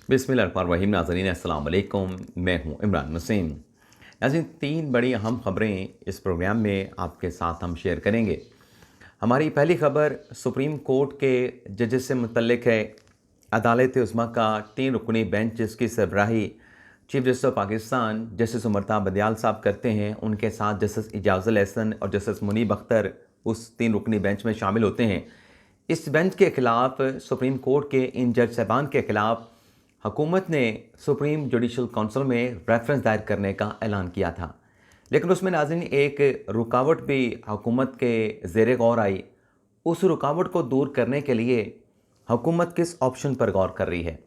बिस्मिल्लाहिर्रहमानिर्रहीम। नाज़रीन अस्सलाम वालेकुम, मैं हूं इमरान नसीम। नाज़रीन, 3 बड़ी अहम खबरें इस प्रोग्राम में आपके साथ हम शेयर करेंगे। हमारी पहली खबर सुप्रीम कोर्ट के जजेस से मुतल्लिक है। अदालत उज़्मा का 3 रुकनी बेंच जिसकी सरबराही chief justice of Pakistan justice Umar Ata Bandial साहब करते हैं, उनके साथ जस्टिस इजाज़ुल एहसन और जस्टिस मुनीब अख्तर उस 3 रुकनी बेंच में शामिल होते हैं। इस बेंच के ख़िलाफ़ सुप्रीम कोर्ट के इन जज साहबान के ख़िलाफ़ हुकूमत ने सुप्रीम जुडिशल काउंसिल में रेफरेंस दायर करने का ऐलान किया था, लेकिन उसमें नाज़रीन एक रुकावट भी हुकूमत के ज़ेरे गौर आई। उस रुकावट को दूर करने के लिए हुकूमत किस ऑप्शन पर गौर कर रही है,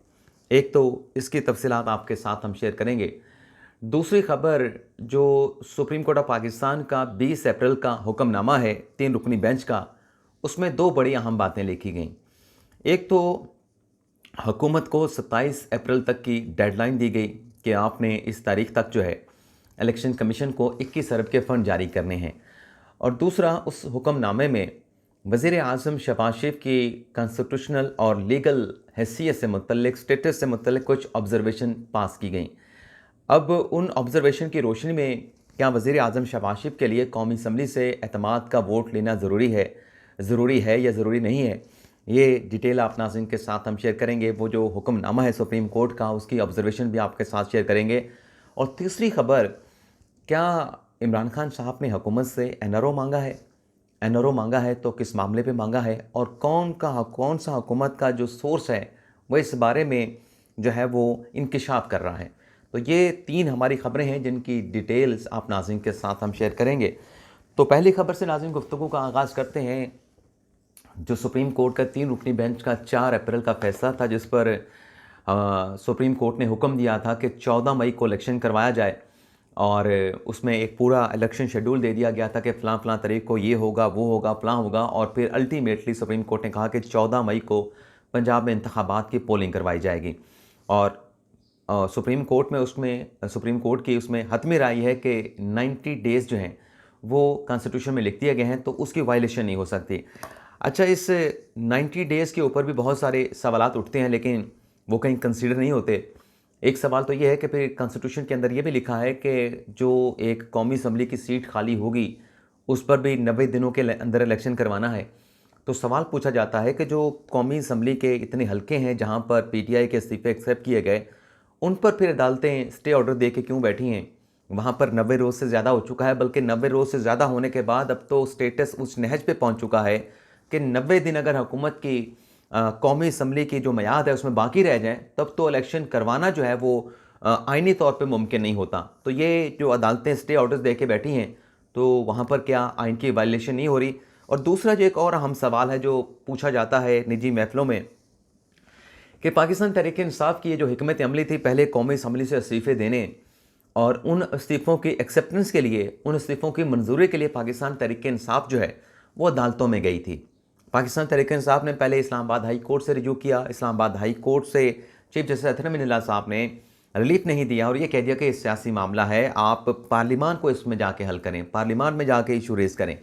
एक तो इसकी तफसीलात आपके साथ हम शेयर करेंगे। दूसरी खबर जो सुप्रीम कोर्ट ऑफ पाकिस्तान का 20 अप्रैल का हुक्मनामा है 3 रुकनी बेंच का, उसमें 2 बड़ी अहम बातें लिखी गईं। एक तो हुकूमत को 27 अप्रैल तक की डेडलाइन दी गई कि आपने इस तारीख तक जो है इलेक्शन कमीशन को 21 अरब के फ़ंड जारी करने हैं। और दूसरा, उस हुक्मनामे में वज़ीर आज़म शहबाज शरीफ की कॉन्स्टिट्यूशनल और लीगल हैसियत से मुतल्लिक, स्टेटस से मुतल्लिक कुछ ऑब्जर्वेशन पास की गई। अब उन ऑब्जर्वेशन की रोशनी में क्या वज़ीर आज़म शहबाज शरीफ के लिए कौमी असम्बली से एतमाद का वोट लेना ज़रूरी है या ज़रूरी नहीं है, ये डिटेल आप नाज़रीन के साथ हम शेयर करेंगे। वो जो हुक्मनामा है सुप्रीम कोर्ट का, उसकी ऑब्जर्वेशन भी आपके साथ शेयर करेंगे। और तीसरी खबर, क्या इमरान खान साहब ने हुकूमत से एनआरओ मांगा है? एनआरओ मांगा है तो किस मामले पे मांगा है, और कौन सा हुकूमत का जो सोर्स है वो इस बारे में जो है वो इंकिशाफ कर रहा है। तो ये 3 हमारी खबरें हैं जिनकी डिटेल्स आप नाज़रीन के साथ हम शेयर करेंगे। तो पहली खबर से नाज़रीन गुफ्तगू का आगाज़ करते हैं। जो सुप्रीम कोर्ट का 3 रुकनी बेंच का 4 अप्रैल का फैसला था, जिस पर सुप्रीम कोर्ट ने हुक्म दिया था कि 14 मई को इलेक्शन करवाया जाए, और उसमें एक पूरा इलेक्शन शेड्यूल दे दिया गया था कि फ़लाँ फ़लाँ तारीख को ये होगा, वो होगा, फ़लाँ होगा। और फिर अल्टीमेटली सुप्रीम कोर्ट ने कहा कि 14 मई को पंजाब में इंतखाबात की पोलिंग करवाई जाएगी। और सुप्रीम कोर्ट की उसमें हतमी राय है कि 90 डेज़ जो हैं वो कॉन्स्टिट्यूशन में लिख दिए गए हैं, तो उसकी वायलेशन नहीं हो सकती। अच्छा, इस 90 डेज़ के ऊपर भी बहुत सारे सवालात उठते हैं, लेकिन वो कहीं कंसीडर नहीं होते। एक सवाल तो ये है कि फिर कॉन्स्टिट्यूशन के अंदर ये भी लिखा है कि जो एक कौमी असम्बली की सीट खाली होगी उस पर भी 90 दिनों के अंदर इलेक्शन करवाना है। तो सवाल पूछा जाता है कि जो कौमी असम्बली के इतने हल्के हैं जहाँ पर पीटीआई के इस्तीफे एक्सेप्ट किए गए, उन पर फिर अदालतें स्टे ऑर्डर दे के क्यों बैठी हैं? वहाँ पर 90 रोज़ से ज़्यादा हो चुका है, बल्कि 90 रोज़ से ज़्यादा होने के बाद अब तो स्टेटस उस नहज पे पहुँच चुका है कि 90 दिन अगर हुकूमत की कौमी असम्बली की जो मियाद है उसमें बाकी रह जाएँ, तब तो इलेक्शन करवाना जो है वो आइनी तौर पे मुमकिन नहीं होता। तो ये जो अदालतें स्टे ऑर्डर्स दे के बैठी हैं, तो वहाँ पर क्या आइन की वायलेशन नहीं हो रही? और दूसरा जो एक और अहम सवाल है जो पूछा जाता है निजी महफ़िलों में, कि पाकिस्तान तहरीक-ए-इंसाफ की ये जो हिकमत अमली थी पहले कौमी असम्बली से इस्तीफ़े देने, और उन इस्तीफ़ों की एक्सेप्टेंस के लिए, उन इस्तीफ़ों की मंजूरी के लिए पाकिस्तान तहरीक-ए-इंसाफ जो है वो अदालतों में गई थी। पाकिस्तान तहरीक-ए-इंसाफ ने पहले इस्लामाबाद हाई कोर्ट से रिव्यू किया। इस्लामाबाद हाई कोर्ट से चीफ जस्टिस अतहर अमीनुल्लाह साहब ने रिलीफ नहीं दिया और ये कह दिया कि ये सियासी मामला है, आप पार्लिमान को इसमें जाके हल करें, पार्लिमान में जाके इशू रेज़ करें।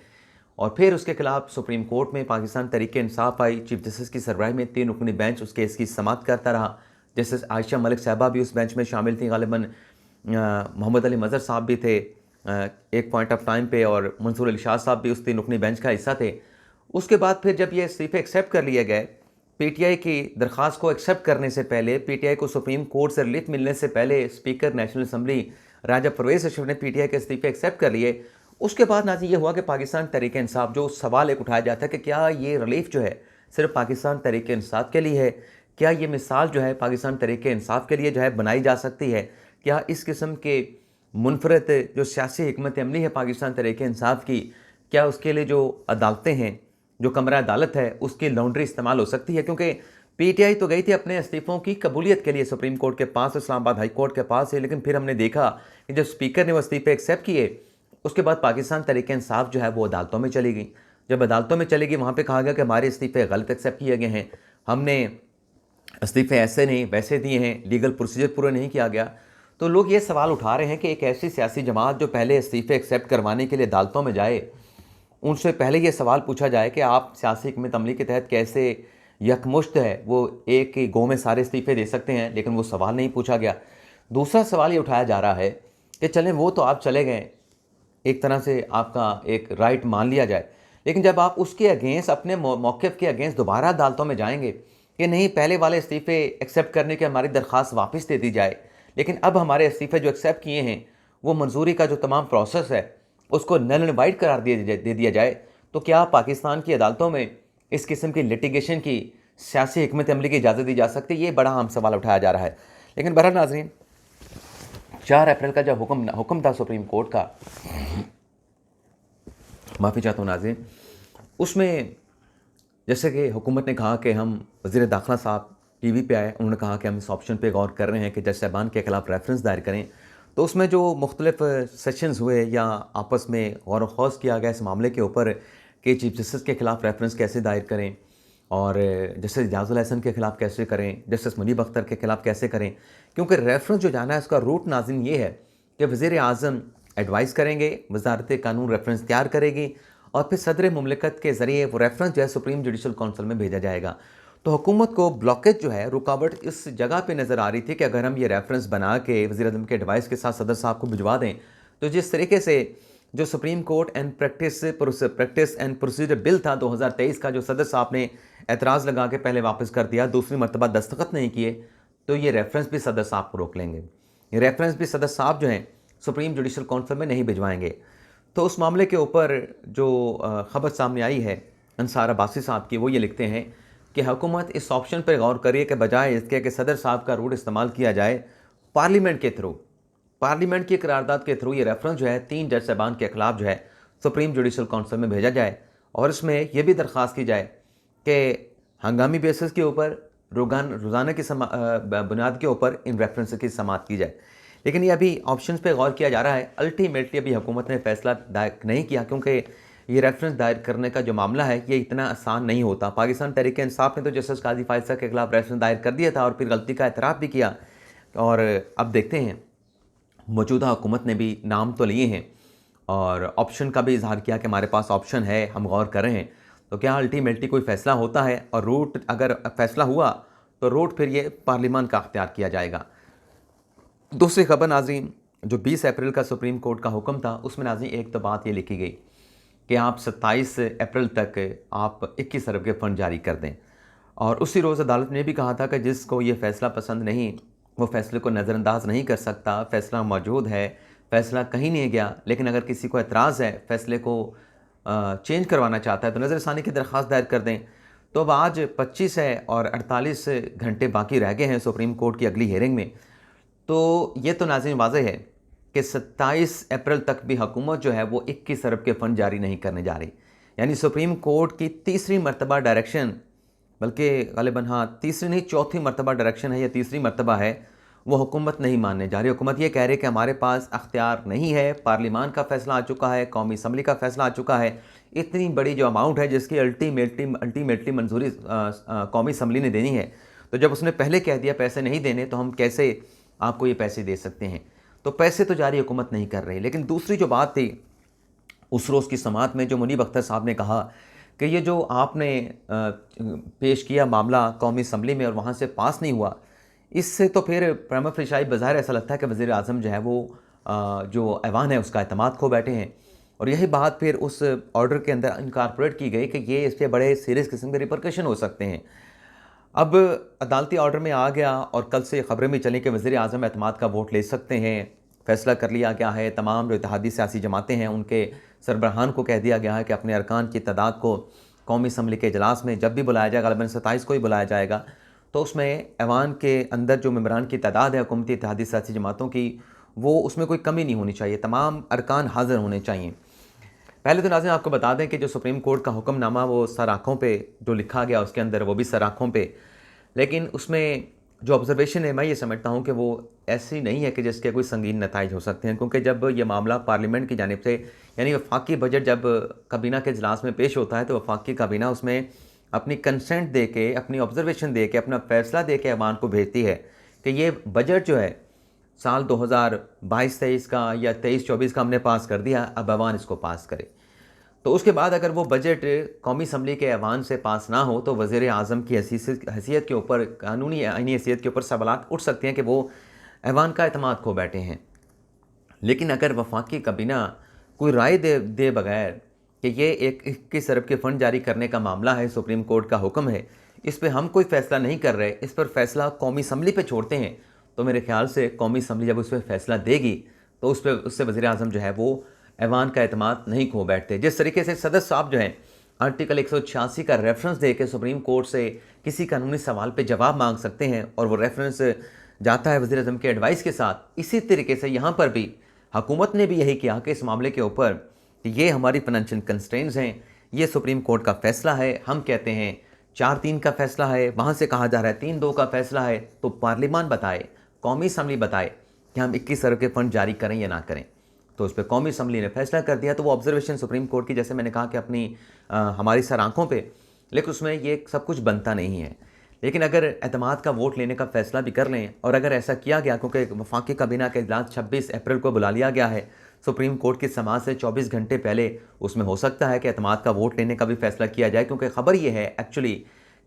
और फिर उसके खिलाफ सुप्रीम कोर्ट में पाकिस्तान तहरीक-ए-इंसाफ आई। चीफ जस्टिस की सरबराही में 3 रुकनी बेंच उस केस की समाअत करता रहा। जस्टिस आयशा मलिक साहिबा भी उस बेंच में शामिल थी, गालिबन मोहम्मद अली मज़हर साहब भी थे एक पॉइंट ऑफ टाइम पे, और मंसूर अली शाह साहब भी उस 3 रुकनी बेंच का हिस्सा थे। उसके बाद फिर जब ये इस्तीफ़े एक्सेप्ट कर लिए गए, पीटीआई की दरख्वास्त को एक्सेप्ट करने से पहले, पीटीआई को सुप्रीम कोर्ट से रिलीफ मिलने से पहले स्पीकर नेशनल असम्बली राजा परवेज़ अशरफ ने पीटीआई के इस्तीफ़े एक्सेप्ट कर लिए। उसके बाद नाज़रीन ये हुआ कि पाकिस्तान तहरीक-ए-इंसाफ, जो सवाल एक उठाया जाता है कि क्या ये रिलीफ जो है सिर्फ पाकिस्तान तहरीक-ए-इंसाफ के लिए है? क्या ये मिसाल जो है पाकिस्तान तहरीक-ए-इंसाफ के लिए जो है बनाई जा सकती है? क्या इस किस्म के मुनफरद जो सियासी हिकमत अमली है पाकिस्तान तहरीक-ए-इंसाफ की, क्या उसके लिए जो अदालतें हैं, जो कमरा अदालत है, उसकी लॉन्ड्री इस्तेमाल हो सकती है? क्योंकि पीटीआई तो गई थी अपने इस्तीफ़ों की कबूलियत के लिए सुप्रीम कोर्ट के पास, इस्लामाबाद हाई कोर्ट के पास है, लेकिन फिर हमने देखा कि जब स्पीकर ने वो इस्तीफ़े एक्सेप्ट किए, उसके बाद पाकिस्तान तहरीक-ए-इंसाफ जो है वो अदालतों में चली गई। जब अदालतों में चली गई, वहाँ पे कहा गया कि हमारे इस्तीफ़े गलत एक्सेप्ट किए गए हैं, हमने इस्तीफ़े ऐसे नहीं वैसे दिए हैं, लीगल प्रोसीजर पूरा नहीं किया गया। तो लोग ये सवाल उठा रहे हैं कि एक ऐसी सियासी जमात जो पहले इस्तीफ़े एक्सेप्ट करवाने के लिए अदालतों में जाए, उनसे पहले ये सवाल पूछा जाए कि आप सियासी हिकमत अमली के तहत कैसे यकमुश्त है वो एक ही गो में सारे इस्तीफ़े दे सकते हैं, लेकिन वो सवाल नहीं पूछा गया। दूसरा सवाल ये उठाया जा रहा है कि चलें वो तो आप चले गए, एक तरह से आपका एक राइट मान लिया जाए, लेकिन जब आप उसके अगेंस्ट अपने मौक़िफ़ के अगेंस्ट दोबारा अदालतों में जाएंगे कि नहीं पहले वाले इस्तीफ़े एक्सेप्ट करने की हमारी दरख्वास्त वापस दे दी जाए, लेकिन अब हमारे इस्तीफ़े जो एक्सेप्ट किए हैं वो मंजूरी का जो तमाम प्रोसेस है उसको नल एंड वाइड करार दे दिया जाए, तो क्या पाकिस्तान की अदालतों में इस किस्म की लिटिगेशन की सियासी हिकमत अमली की इजाज़त दी जा सकती है? ये बड़ा अहम सवाल उठाया जा रहा है। लेकिन बहरहाल नाज़रीन, 4 अप्रैल का जब हुक्म था सुप्रीम कोर्ट का, माफ़ी चाहता हूँ नाज़रीन, उसमें जैसे कि हुकूमत ने कहा कि हम वज़ीर दाखिला साहब टीवी पे आए, उन्होंने कहा कि हम इस ऑप्शन पे गौर कर रहे हैं कि जज साहिबान के ख़िलाफ़ रेफरेंस दायर करें। तो उसमें जो मुख्तलिफ सेशंस हुए या आपस में गौर व ख़ौज़ किया गया इस मामले के ऊपर कि चीफ जस्टिस के ख़िलाफ़ रेफरेंस कैसे दायर करें और जस्टिस एजाज़ुल हसन के ख़िलाफ़ कैसे करें, जस्टिस मुनीब अख्तर के ख़िलाफ़ कैसे करें, क्योंकि रेफरेंस जो जाना है उसका रूट नाज़रीन ये है कि वज़ीर आज़म एडवाइस करेंगे, वज़ारत कानून रेफरेंस तैयार करेगी और फिर सदर मुमलिकत के ज़रिए वो रेफरेंस जो है सुप्रीम जुडिशल काउंसिल में भेजा जाएगा। तो हुकूमत को ब्लॉकेज जो है, रुकावट इस जगह पे नज़र आ रही थी कि अगर हम ये रेफरेंस बना के वज़ीर-ए-आज़म के एडवाइस के साथ सदर साहब को भिजवा दें, तो जिस तरीके से जो supreme court and practice and procedure bill था 2023 का, जो सदर साहब ने एतराज़ लगा के पहले वापस कर दिया, दूसरी मरतबा दस्तखत नहीं किए, तो ये रेफरेंस भी सदर साहब को रोक लेंगे। ये रेफरेंस भी सदर साहब जो हैं सुप्रीम जुडिशल काउंसिल में नहीं भिजवाएंगे। तो उस मामले के ऊपर जो ख़बर सामने आई है अंसार अब्बासी साहब की, वो ये लिखते हैं कि हुकूमत इस ऑप्शन पर गौर करिए कि बजाय इसके कि सदर साहब का रूट इस्तेमाल किया जाए, पार्लियामेंट के थ्रू, पार्लियामेंट की करारदाद के थ्रू ये रेफरेंस जो है 3 जज साहबान के खिलाफ जो है सुप्रीम जुडिशल काउंसिल में भेजा जाए और इसमें यह भी दरख्वास्त की जाए कि हंगामी बेसिस के ऊपर रोज़ाना की बुनियाद के ऊपर इन रेफरेंस की समाअत की जाए। लेकिन ये अभी ऑप्शंस पे गौर किया जा रहा है। अल्टीमेटली अभी हुकूमत ने फैसला दायर नहीं किया, क्योंकि ये रेफरेंस दायर करने का जो मामला है ये इतना आसान नहीं होता। पाकिस्तान तहरीक इंसाफ ने तो जस्टिस काजी फायज़ के खिलाफ रेफरेंस दायर कर दिया था और फिर गलती का एतराफ़ भी किया, और अब देखते हैं मौजूदा हुकूमत ने भी नाम तो लिए हैं और ऑप्शन का भी इजहार किया कि हमारे पास ऑप्शन है, हम गौर कर रहे हैं। तो क्या अल्टीमेटली कोई फ़ैसला होता है और रूट अगर फ़ैसला हुआ तो रूट फिर ये पार्लियामान का अख्तियार किया जाएगा। दूसरी खबर नाज़रीन, जो 20 अप्रैल का सुप्रीम कोर्ट का हुक्म था, उसमें नाज़रीन एक तो बात ये लिखी गई कि आप 27 अप्रैल तक आप 21 अरब के फ़ंड जारी कर दें, और उसी रोज़ अदालत ने भी कहा था कि जिसको ये फ़ैसला पसंद नहीं वो फ़ैसले को नज़रअंदाज नहीं कर सकता। फ़ैसला मौजूद है, फ़ैसला कहीं नहीं गया, लेकिन अगर किसी को एतराज़ है, फ़ैसले को चेंज करवाना चाहता है तो नज़रसानी की दरख्वास्त दायर कर दें। तो अब आज 25 है और 48 घंटे बाकी रह गए हैं सुप्रीम कोर्ट की अगली हियरिंग में। तो ये तो नाज़रीन वाज़ेह है कि 27 अप्रैल तक भी हुकूमत जो है वो 21 अरब के फ़ंड जारी नहीं करने जा रही। यानी सुप्रीम कोर्ट की तीसरी मरतबा डायरेक्शन, बल्कि ग़ालिबन हाँ तीसरी नहीं चौथी मरतबा डायरेक्शन है या तीसरी मरतबा है, वो हुकूमत नहीं मानने जा रही। हुकूमत ये कह रही है कि हमारे पास अख्तियार नहीं है, पार्लियामान का फ़ैसला आ चुका है, कौमी असम्बली का फ़ैसला आ चुका है, इतनी बड़ी जो अमाउंट है जिसकी अल्टीमेटली मंजूरी कौमी असम्बली ने देनी है, तो जब उसने पहले कह दिया पैसे नहीं देने तो हम कैसे आपको ये पैसे दे सकते हैं। तो पैसे तो जारी हुकूमत नहीं कर रही। लेकिन दूसरी जो बात थी उस रोज़ की समाअत में, जो मुनीब अख्तर साहब ने कहा कि ये जो आपने पेश किया मामला कौमी असम्बली में और वहाँ से पास नहीं हुआ, इससे तो फिर प्रमा फेशाई बज़ाहिर ऐसा लगता है कि वज़ीर आज़म जो है वो जो ऐवान है उसका एतमाद खो बैठे हैं। और यही बात फिर उस ऑर्डर के अंदर इनकॉर्पोरेट की गई कि ये इस पर बड़े सीरियस किस्म के रिपरकशन हो सकते हैं। अब अदालती ऑर्डर में आ गया और कल से ख़बरें भी चली कि वज़ीर आज़म एतमाद का वोट ले सकते हैं। फ़ैसला कर लिया गया है, तमाम जो इत्तेहादी सियासी जमातें हैं उनके सरबराहान को कह दिया गया है कि अपने अरकान की तादाद को कौमी असम्बली के इजलास में जब भी बुलाया जाएगा, ग़ालिबन 27 को ही बुलाया जाएगा, तो उसमें ऐवान के अंदर जो मेंबरान की तादाद है हुकूमती इत्तेहादी सियासी जमातों की, वो उसमें कोई कमी नहीं होनी चाहिए, तमाम अरकान हाज़िर होने चाहिए। पहले तो नाज़रीन आपको बता दें कि जो सुप्रीम कोर्ट का हुक्मनामा वो सर आँखों पे जो लिखा गया उसके अंदर वो भी सर आँखों पे, लेकिन उसमें जो ऑब्जर्वेशन है मैं ये समझता हूँ कि वो ऐसी नहीं है कि जिसके कोई संगीन नताइज हो सकते हैं। क्योंकि जब ये मामला पार्लियामेंट की जानिब से, यानी वफाकी बजट जब काबीना के इजलास में पेश होता है तो वफाकी काबीना उसमें अपनी कंसेंट दे के, अपनी ऑब्जर्वेशन दे के, अपना फ़ैसला दे के ऐवान को भेजती है कि ये बजट जो है साल 2022-23 का या 23-24 का हमने पास कर दिया, अब ऐवान इसको पास करे। तो उसके बाद अगर वो बजट कौमी असम्बली के ऐवान से पास ना हो तो वज़ीर आज़म की हैसियत के ऊपर, कानूनी आईनी हैसियत के ऊपर सवालात उठ सकते हैं कि वो ऐवान का एतमाद खो बैठे हैं। लेकिन अगर वफाकी काबीना कोई राय दे बगैर कि ये एक 21 अरब के फ़ंड जारी करने का मामला है, सुप्रीम कोर्ट का हुक्म है, इस पे हम कोई फ़ैसला नहीं कर रहे, इस पर फ़ैसला कौमी असम्बली पे छोड़ते हैं, तो मेरे ख़्याल से कौमी असम्बली जब उस पर फ़ैसला देगी तो उससे वज़ीर आज़म जो है वो ऐवान का एतमाद नहीं खो बैठते। जिस तरीके से सदर साहब जो हैं आर्टिकल 186 का रेफरेंस दे के सुप्रीम कोर्ट से किसी कानूनी सवाल पे जवाब मांग सकते हैं और वो रेफरेंस जाता है वज़ीर आज़म के एडवाइस के साथ, इसी तरीके से यहाँ पर भी हुकूमत ने भी यही किया कि इस मामले के ऊपर कि ये हमारी फाइनेंशियल कंस्ट्रेंट्स हैं, ये सुप्रीम कोर्ट का फ़ैसला है, हम कहते हैं 4-3 का फ़ैसला है, वहाँ से कहा जा रहा है 3-2 का फ़ैसला है, तो पार्लियामान बताए, कौमी असम्बली बताए कि हम 21 अरब के फ़ंड जारी करें या ना करें। तो उस पर कौमी असम्बली ने फैसला कर दिया। तो वो ऑब्जर्वेशन सुप्रीम कोर्ट की, जैसे मैंने कहा कि अपनी हमारी सर आँखों पे, लेकिन उसमें ये सब कुछ बनता नहीं है। लेकिन अगर एतमाद का वोट लेने का फ़ैसला भी कर लें और अगर ऐसा किया गया, क्योंकि वफाकी काबीना का इजलास 26 अप्रैल को बुला लिया गया है सुप्रीम कोर्ट की समाअत से 24 घंटे पहले, उसमें हो सकता है कि एतमाद का वोट लेने का भी फ़ैसला किया जाए, क्योंकि ख़बर ये है एक्चुअली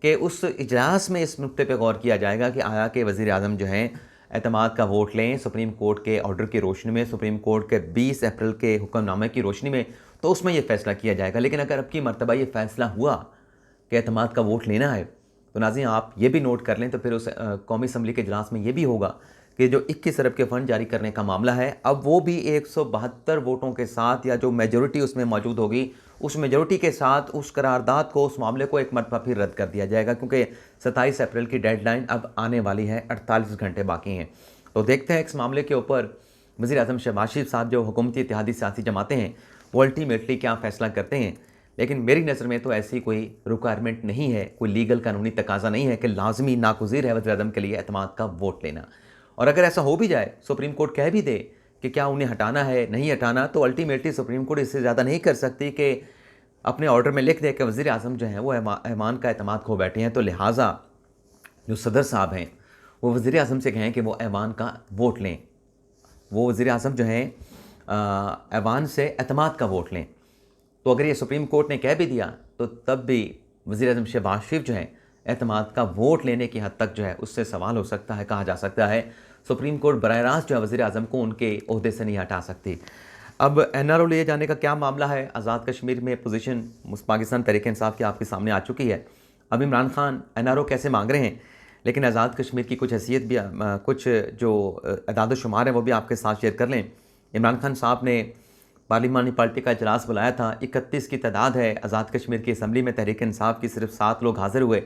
कि उस इजलास में इस नुक्ते पर गौर किया जाएगा कि आया कि वज़ीर आज़म जो हैं एतमाद का वोट लें सुप्रीम कोर्ट के ऑर्डर की रोशनी में, सुप्रीम कोर्ट के 20 अप्रैल के हुक्मनामे की रोशनी में, तो उसमें यह फ़ैसला किया जाएगा। लेकिन अगर अब की मरतबा ये फ़ैसला हुआ कि एतमाद का वोट लेना है, तो नाज़रीन आप ये भी नोट कर लें, तो फिर उस कौमी असम्बली के इजलास में ये भी होगा कि जो 21 अरब के फ़ंड जारी करने का मामला है, अब वो भी 172 वोटों के साथ, या जो मेजॉरिटी उसमें मौजूद होगी, उस मेजॉरिटी के साथ उस करारदाद को, उस मामले को एक मरतबा फिर रद्द कर दिया जाएगा, क्योंकि 27 अप्रैल की डेडलाइन अब आने वाली है, 48 घंटे बाकी हैं। तो देखते हैं इस मामले के ऊपर वज़ीर आज़म शहबाज शरीफ साहब जो हुकूमती इत्तेहादी सियासी जमातें हैं वो अल्टीमेटली क्या फ़ैसला करते हैं। लेकिन मेरी नज़र में तो ऐसी कोई रिक्वायरमेंट नहीं है, कोई लीगल कानूनी तकाजा नहीं है कि लाजमी नागुज़ीर है वज़ीर आज़म के लिए एतमाद का वोट लेना। और अगर ऐसा हो भी जाए, सुप्रीम कोर्ट कह भी दे कि क्या उन्हें हटाना है, नहीं हटाना, तो अल्टीमेटली सुप्रीम कोर्ट इससे ज़्यादा नहीं कर सकती कि अपने ऑर्डर में लिख दे कि वज़ीर आज़म जो हैं वो ऐवान का एतमाद खो बैठे हैं। तो लिहाजा जो सदर साहब हैं वो वज़ीर आज़म से कहें कि वो ऐवान का वोट लें, वो वज़ीर आज़म जो हैं ऐवान से एतमाद का वोट लें। तो अगर ये सुप्रीम कोर्ट ने कह भी दिया तो तब भी वज़ीर आज़म शहबाज शरीफ जो हैं एतमाद का वोट लेने की हद तक जो है उससे सवाल हो सकता है, कहा जा सकता है सुप्रीम कोर्ट बराह रास्त जो है वज़ीर आज़म को उनके ओहदे से नहीं हटा सकती। अब NRO ले जाने का क्या मामला है, आज़ाद कश्मीर में पोजीशन पाकिस्तान तहरीक इंसाफ की आपके सामने आ चुकी है। अब इमरान खान NRO कैसे मांग रहे हैं, लेकिन आज़ाद कश्मीर की कुछ हैसियत भी, कुछ जो अदाद शुमार हैं वो भी आपके साथ शेयर कर लें। इमरान खान साहब ने पार्लिमानी पार्टी का इजलास बुलाया था, 31 की तादाद है। आज़ाद कश्मीर की असम्बली में तहरीक इंसाफ की सिर्फ 7 लोग हाज़िर हुए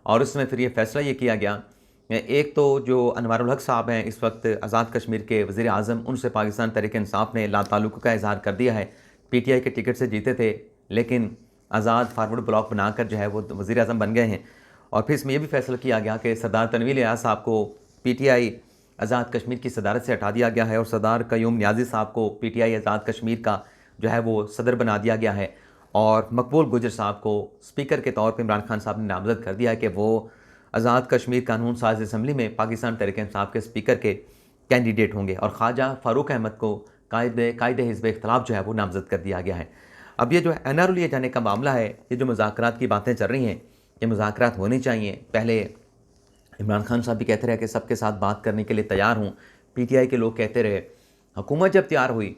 और उसमें फिर ये फैसला ये किया गया, एक तो जो अनवारुल हक साहब हैं इस वक्त आज़ाद कश्मीर के वज़ीर आज़म, उनसे पाकिस्तान तहरीक इंसाफ ने लाताल्लुक़ का इज़हार कर दिया है। PTI के टिकट से जीते थे, लेकिन आज़ाद फारवर्ड ब्लॉक बनाकर जो है वो वज़ीर आज़म बन गए हैं। और फिर इसमें यह भी फैसला किया गया कि सरदार तनवीर नियाज़ साहब को PTI आज़ाद कश्मीर की सदारत से हटा दिया गया है और सरदार क़य्यूम नियाज़ी साहब को PTI आज़ाद कश्मीर का जो है वो सदर बना दिया गया है। और मकबूल गुजर साहब को स्पीकर के तौर पर इमरान खान साहब ने नामज़द कर दिया है कि वो आज़ाद कश्मीर कानून साज असम्बली में पाकिस्तान तहरीक इंसाफ के स्पीकर के कैंडिडेट होंगे और ख्वाजा फ़ारूक अहमद को कायद हिज़्ब इख्तिलाफ जो है वो नामज़द कर दिया गया है। अब ये जो NRO लिए जाने का मामला है, ये जो मुज़ाकरात की बातें चल रही हैं, ये मुज़ाकरात होने चाहिए। पहले इमरान खान साहब भी कहते रहे कि सबके साथ बात करने के लिए तैयार हूँ, PTI के लोग कहते रहे। हुकूमत जब तैयार हुई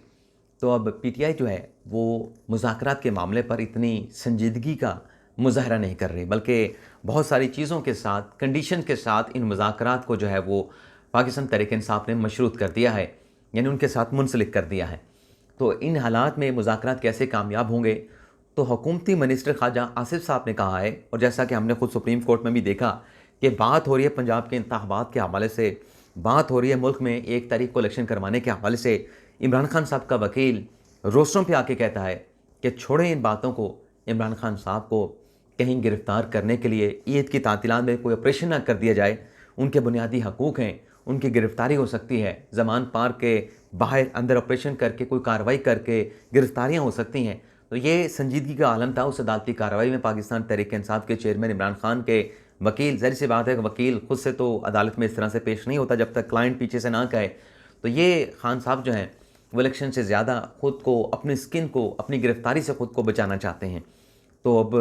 तो अब PTI जो है वो मुज़ाकरात के मामले पर इतनी संजीदगी का मुज़ाहरा नहीं कर रही, बल्कि बहुत सारी चीज़ों के साथ, कंडीशन के साथ इन मुज़ाकरात को जो है वो पाकिस्तान तहरीक इंसाफ ने मशरूत कर दिया है, यानी उनके साथ मुंसलिक कर दिया है। तो इन हालात में मुज़ाकरात कैसे कामयाब होंगे, तो हुकूमती मिनिस्टर ख्वाजा आसिफ साहब ने कहा है, और जैसा कि हमने खुद सुप्रीम कोर्ट में भी देखा कि बात हो रही है पंजाब के इंतखाबात के हवाले से, बात हो रही है मुल्क में 1 तारीख को इलेक्शन करवाने के हवाले से। इमरान खान साहब का वकील रोस्टरों पे आके कहता है कि छोड़ें इन बातों को, इमरान खान साहब को कहीं गिरफ़्तार करने के लिए ईद की तातीलात में कोई ऑपरेशन ना कर दिया जाए। उनके बुनियादी हकूक़ हैं, उनकी गिरफ़्तारी हो सकती है, ज़मान पार्क के बाहर अंदर ऑपरेशन करके कोई कार्रवाई करके गिरफ़्तारियाँ हो सकती हैं। तो ये संजीदगी का आलम था उस अदालती कार्रवाई में। पाकिस्तान तहरीक इंसाफ के चेयरमैन इमरान खान के वकील, ज़ाहिर सी बात है कि वकील खुद से तो अदालत में इस तरह से पेश नहीं होता जब तक क्लाइंट पीछे से ना कहे। तो ये खान साहब जो हैं वो इलेक्शन से ज़्यादा ख़ुद को, अपनी स्किन को, अपनी गिरफ्तारी से ख़ुद को बचाना चाहते हैं। तो अब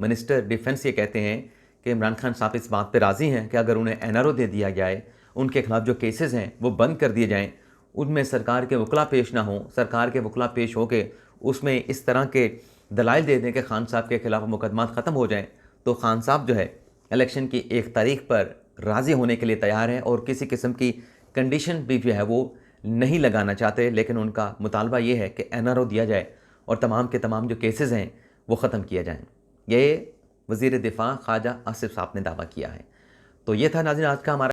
मिनिस्टर डिफेंस ये कहते हैं कि इमरान खान साहब इस बात पे राज़ी हैं कि अगर उन्हें एनआरओ दे दिया जाए, उनके खिलाफ जो केसेस हैं वो बंद कर दिए जाएं, उनमें सरकार के वकला पेश ना हों, सरकार के वकला पेश हो के उसमें इस तरह के दलाइल दे दें कि खान साहब के खिलाफ मुकदमात ख़त्म हो जाएं, तो खान साहब जो है इलेक्शन की 1 तारीख पर राज़ी होने के लिए तैयार हैं और किसी किस्म की कंडीशन भी जो है वो नहीं लगाना चाहते। लेकिन उनका मुतालबा ये है कि एनआरओ दिया जाए और तमाम के तमाम जो केसेस हैं वो ख़त्म किया जाएँ। ये वज़ीर दिफ़ा ख्वाजा आसिफ़ साहब ने दावा किया है। तो ये था नाज़रीन आज का हमारा